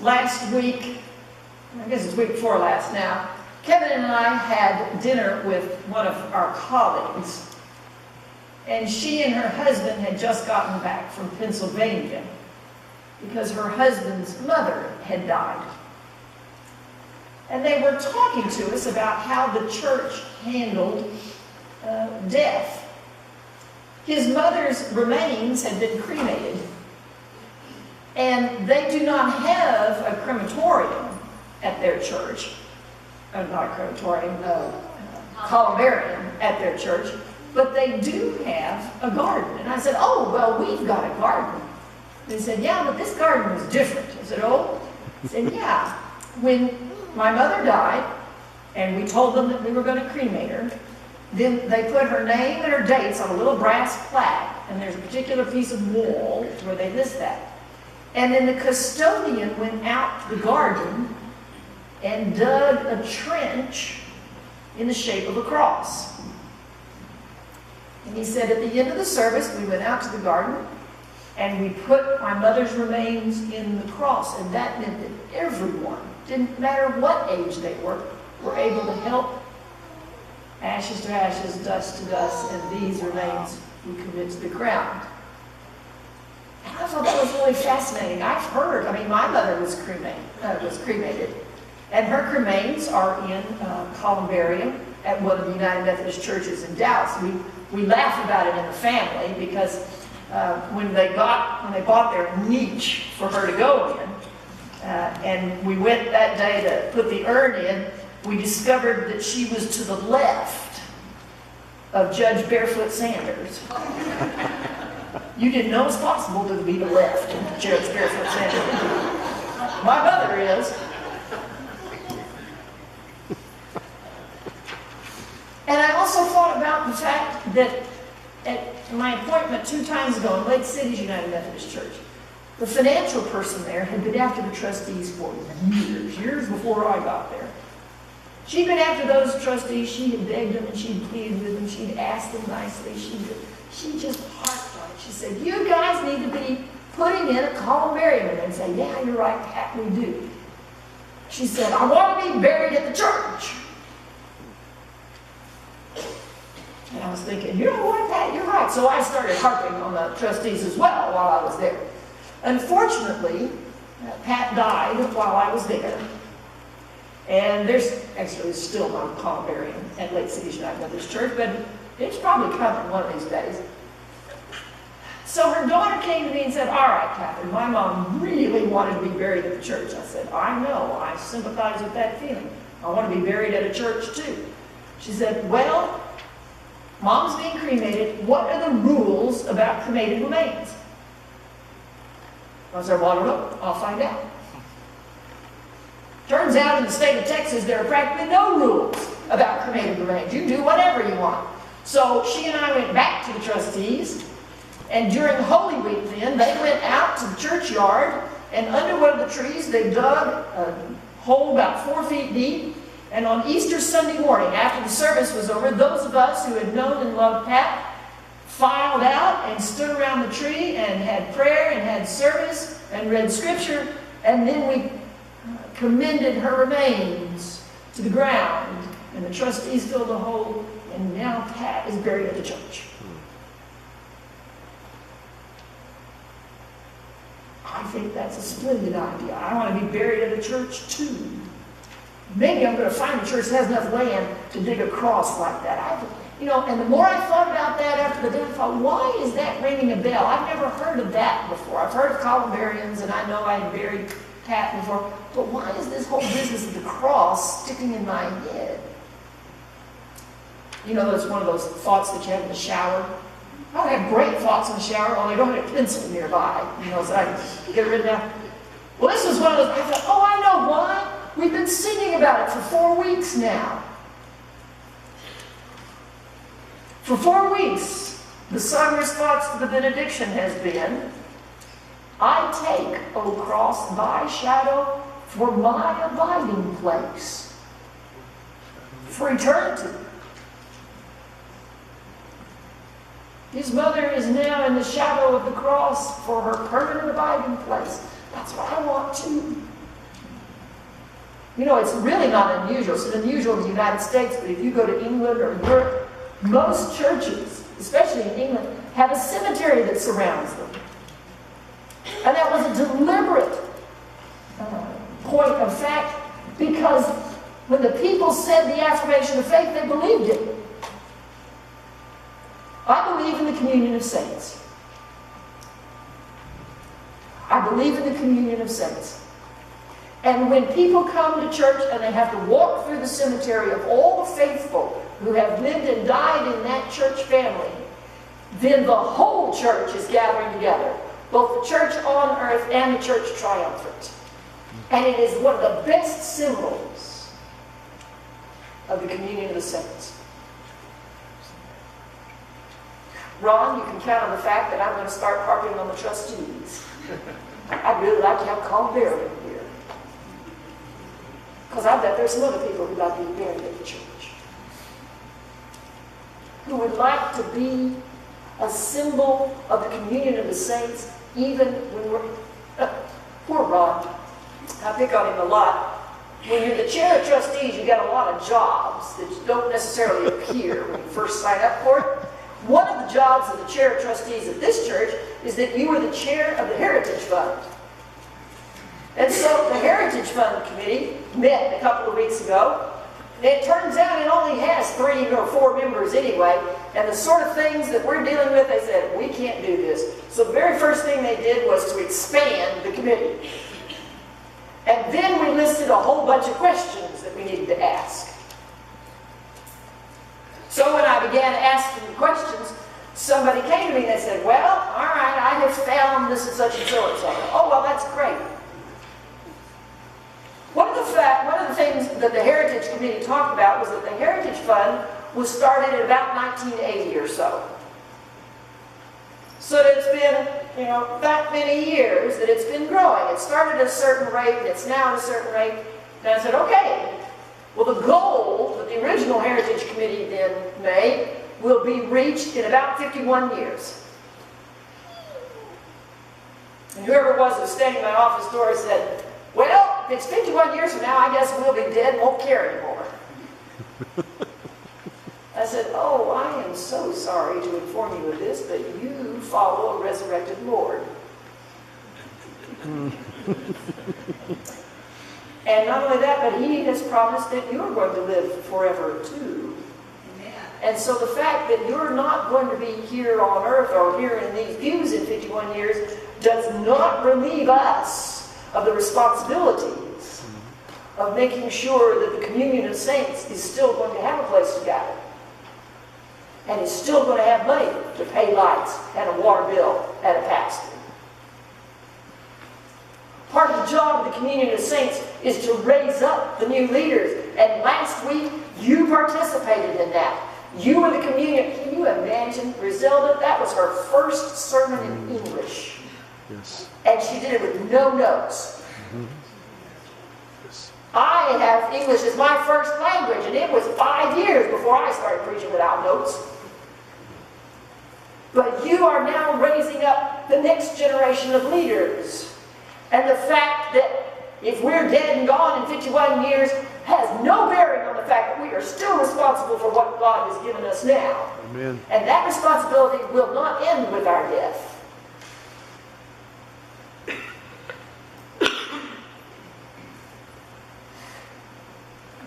last week, I guess it's week before last now, Kevin and I had dinner with one of our colleagues, and she and her husband had just gotten back from Pennsylvania because her husband's mother had died. And they were talking to us about how the church handled death. His mother's remains had been cremated, and they do not have a crematorium at their church. Not a crematorium, columbarium at their church, but they do have a garden. And I said, oh, well, we've got a garden. They said, yeah, but this garden was different. I said, oh? I said, yeah. When my mother died, and we told them that we were going to cremate her, then they put her name and her dates on a little brass plaque, and there's a particular piece of wall where they list that. And then the custodian went out to the garden and dug a trench in the shape of a cross. And he said at the end of the service, we went out to the garden and we put my mother's remains in the cross. And that meant that everyone, didn't matter what age they were able to help. Ashes to ashes, dust to dust, and these remains we commit to the ground. And I thought that was really fascinating. I've heard, my mother was cremated, and her remains are in columbarium at one of the United Methodist churches in Dallas. We laugh about it in the family because when they bought their niche for her to go in, and we went that day to put the urn in, we discovered that she was to the left of Judge Barefoot Sanders. You didn't know it's possible to be the left of Judge Barefoot Sanders. My mother is. And I also thought about the fact that at my appointment 2 times ago in Lake City's United Methodist Church, the financial person there had been after the trustees for years before I got there. She'd been after those trustees. She had begged them and she'd pleaded with them. She'd asked them nicely. She just harped on it. She said, you guys need to be putting in a columbarium. And they'd say, yeah, you're right, Pat, we do. She said, I want to be buried at the church. And I was thinking, you know what, Pat, you're right. So I started harping on the trustees as well while I was there. Unfortunately, Pat died while I was there. And there's actually still no columbarium at Lake City United Methodist Church, but it's probably coming one of these days. So her daughter came to me and said, all right, Kathryn, my mom really wanted to be buried at the church. I said, I know, I sympathize with that feeling. I want to be buried at a church too. She said, well, Mom's being cremated. What are the rules about cremated remains? I said, well, I don't know. I'll find out. Turns out in the state of Texas, there are practically no rules about cremated remains. You can do whatever you want. So she and I went back to the trustees, and during Holy Week then, they went out to the churchyard, and under one of the trees, they dug a hole about 4 feet deep. And on Easter Sunday morning, after the service was over, those of us who had known and loved Pat filed out and stood around the tree and had prayer and had service and read scripture, and then we commended her remains to the ground, and the trustees filled the hole, and now Pat is buried at the church. I think that's a splendid idea. I want to be buried at a church too. Maybe I'm going to find a church that has enough land to dig a cross like that. And the more I thought about that after the day, I thought, why is that ringing a bell? I've never heard of that before. I've heard of columbariums, and I know I had buried Pat before, but why is this whole business of the cross sticking in my head? That's one of those thoughts that you have in the shower. I have great thoughts in the shower, only I don't have a pencil nearby, so I can get it written down. Well, this was one of those, I thought, oh, I know why. We've been singing about it for 4 weeks now. For 4 weeks, the song response to the benediction has been, I take, O cross, thy shadow for my abiding place, for eternity. His mother is now in the shadow of the cross for her permanent abiding place. That's what I want too. You know, it's really not unusual. It's unusual in the United States, but if you go to England or Europe, most churches, especially in England, have a cemetery that surrounds them. And that was a deliberate point of fact, because when the people said the affirmation of faith, they believed it. I believe in the communion of saints. I believe in the communion of saints. And when people come to church and they have to walk through the cemetery of all the faithful who have lived and died in that church family, then the whole church is gathering together, both the church on earth and the church triumphant. And it is one of the best symbols of the communion of the saints. Ron, you can count on the fact that I'm going to start harping on the trustees. I'd really like to have Carl buried here. Because I bet there's some other people who'd like to be buried at the church. Who would like to be a symbol of the communion of the saints, even when we're... Poor Ron. I pick on him a lot. When you're the chair of trustees, you get a lot of jobs that don't necessarily appear when you first sign up for it. One of the jobs of the chair of trustees at this church is that you are the chair of the Heritage Fund. And so the Heritage Fund Committee met a couple of weeks ago. And it turns out it only has 3 or 4 members anyway. And the sort of things that we're dealing with, they said, we can't do this. So the very first thing they did was to expand the committee. And then we listed a whole bunch of questions that we needed to ask. So when I began asking the questions, somebody came to me and they said, well, all right, I have found this and such and so and so. Oh, well, that's great. One of the things that the Heritage Committee talked about was that the Heritage Fund was started in about 1980 or so. So that it's been, that many years that it's been growing. It started at a certain rate, and it's now at a certain rate. And I said, okay, well, the goal that the original Heritage Committee then made will be reached in about 51 years. And whoever it was who was standing in my office door said, well, if it's 51 years from now, I guess we'll be dead and won't care anymore. I said, oh, I am so sorry to inform you of this, but you follow a resurrected Lord. And not only that, but he has promised that you're going to live forever too. Amen. And so the fact that you're not going to be here on earth or here in these pews in 51 years does not relieve us of the responsibilities of making sure that the communion of saints is still going to have a place to gather. And is still going to have money to pay lights and a water bill and a pastor. Part of the job of the communion of saints is to raise up the new leaders. And last week, you participated in that. You were the communion. Can you imagine? Griselda, that was her first sermon in English. Yes. And she did it with no notes. Yes. I have English as my first language, and it was 5 years before I started preaching without notes. But you are now raising up the next generation of leaders. And the fact that if we're dead and gone in 51 years has no bearing on the fact that we are still responsible for what God has given us now. Amen. And that responsibility will not end with our death.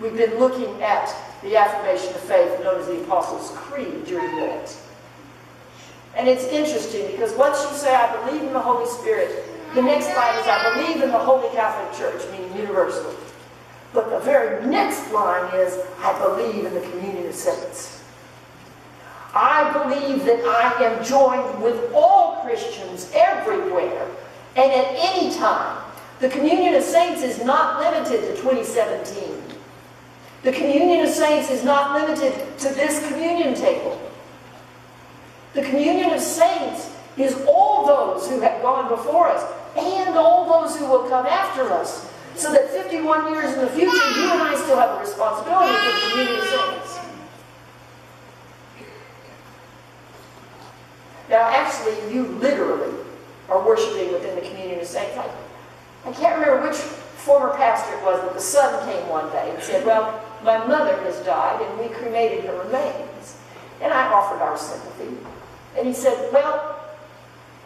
We've been looking at the affirmation of faith known as the Apostles' Creed during Lent. And it's interesting because once you say, I believe in the Holy Spirit, the next line is, I believe in the Holy Catholic Church, meaning universal. But the very next line is, I believe in the communion of saints. I believe that I am joined with all Christians everywhere and at any time. The communion of saints is not limited to 2017. The communion of saints is not limited to this communion table. The communion of saints is all those who have gone before us and all those who will come after us. So that 51 years in the future, you and I still have a responsibility for the communion of saints. Now, actually, you literally are worshiping within the communion of saints. I can't remember which former pastor it was, but the son came one day and said, well, my mother has died and we cremated her remains. And I offered our sympathy. And he said, well,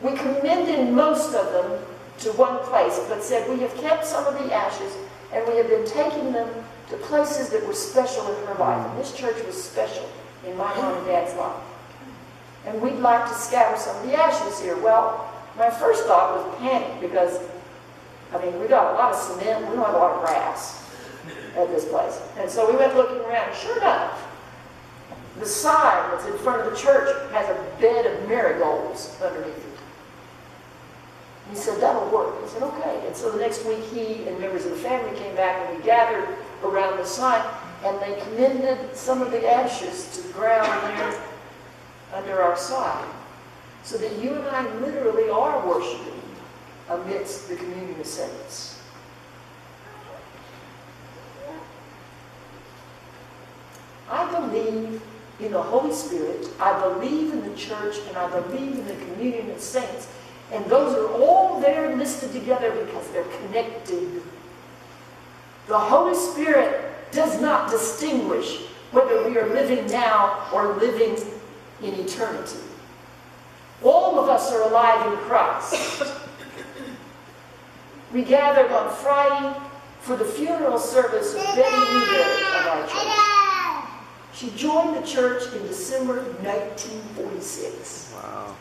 we commended most of them to one place, but said we have kept some of the ashes and we have been taking them to places that were special in her life. And this church was special in my mom and dad's life. And we'd like to scatter some of the ashes here. Well, my first thought was panic because, I mean, we got a lot of cement, we don't have a lot of grass at this place. And so we went looking around, and sure enough, the sign that's in front of the church has a bed of marigolds underneath it. He said, that'll work. I said, okay. And so the next week, he and members of the family came back, and we gathered around the sign, and they commended some of the ashes to the ground there under our sign, so that you and I literally are worshiping amidst the communion of saints. I believe in the Holy Spirit, I believe in the church, and I believe in the communion of saints. And those are all there listed together because they're connected. The Holy Spirit does not distinguish whether we are living now or living in eternity. All of us are alive in Christ. We gathered on Friday for the funeral service of Betty Newberry of our church. She joined the church in December 1946. Wow.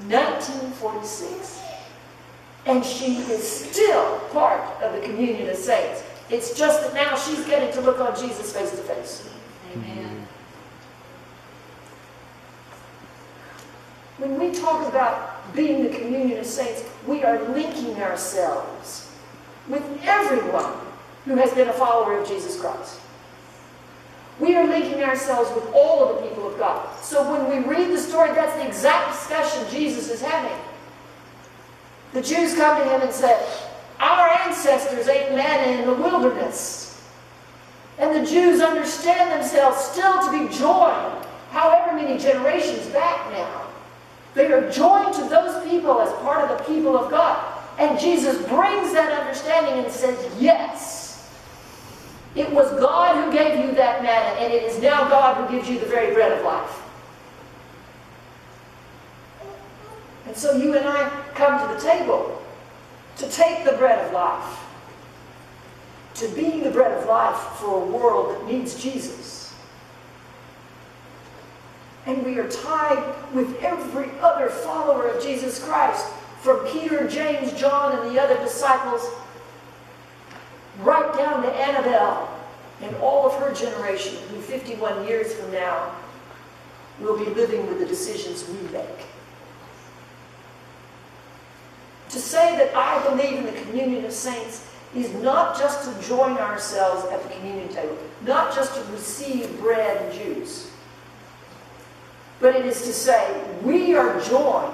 1946. And she is still part of the communion of saints. It's just that now she's getting to look on Jesus face to face. Amen. When we talk about being the communion of saints, we are linking ourselves with everyone who has been a follower of Jesus Christ. We are linking ourselves with all of the people of God. So when we read the story, that's the exact discussion Jesus is having. The Jews come to him and say, our ancestors ate manna in the wilderness. And the Jews understand themselves still to be joined, however many generations back now. They are joined to those people as part of the people of God. And Jesus brings that understanding and says, yes. It was God who gave you that manna, and it is now God who gives you the very bread of life. And so you and I come to the table to take the bread of life, to be the bread of life for a world that needs Jesus. And we are tied with every other follower of Jesus Christ, from Peter, James, John, and the other disciples, right down to Annabelle and all of her generation, who 51 years from now will be living with the decisions we make. To say that I believe in the communion of saints is not just to join ourselves at the communion table, not just to receive bread and juice, but it is to say we are joined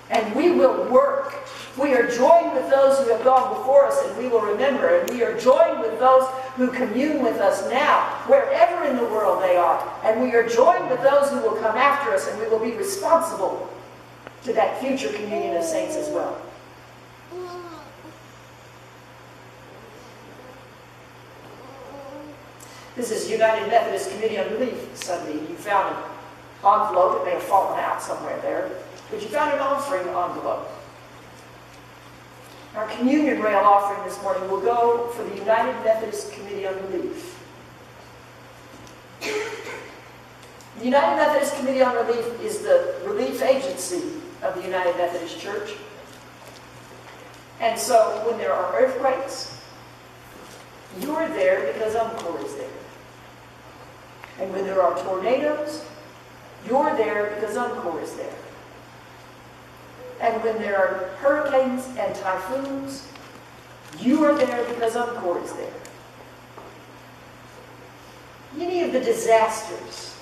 and we will work. We are joined with those who have gone before us, and we will remember. And we are joined with those who commune with us now, wherever in the world they are. And we are joined with those who will come after us, and we will be responsible to that future communion of saints as well. This is United Methodist Committee on Relief Sunday. You found an envelope. It may have fallen out somewhere there. But you found an offering envelope. Our communion rail offering this morning will go for the United Methodist Committee on Relief. The United Methodist Committee on Relief is the relief agency of the United Methodist Church. And so when there are earthquakes, you're there because UMCOR is there. And when there are tornadoes, you're there because UMCOR is there. And when there are hurricanes and typhoons, you are there because UMCOR is there. Any of the disasters,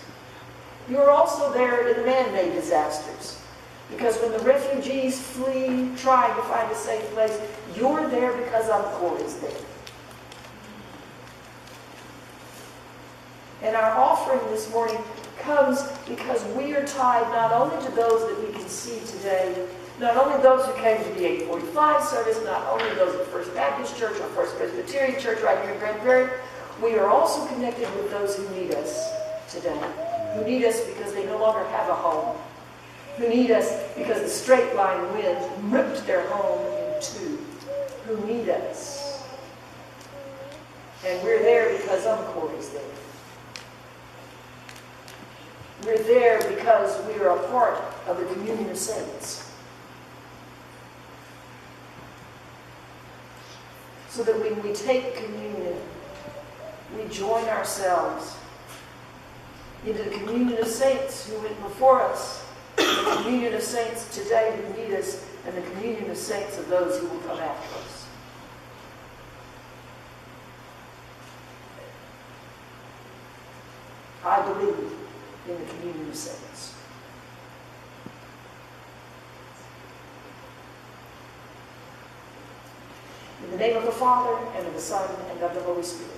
you're also there in the man-made disasters. Because when the refugees flee, trying to find a safe place, you're there because UMCOR is there. And our offering this morning comes because we are tied not only to those that we can see today, Not only those who came to the 845 service, not only those at First Baptist Church or First Presbyterian Church right here in Grand Prairie, we are also connected with those who need us today. Who need us because they no longer have a home. Who need us because the straight line wind ripped their home in two. Who need us. And we're there because Corey's there. We're there because we are a part of the communion of saints. So that when we take communion, we join ourselves into the communion of saints who went before us, the communion of saints today who need us, and the communion of saints of those who will come after us. I believe in the communion of saints. In the name of the Father, and of the Son, and of the Holy Spirit.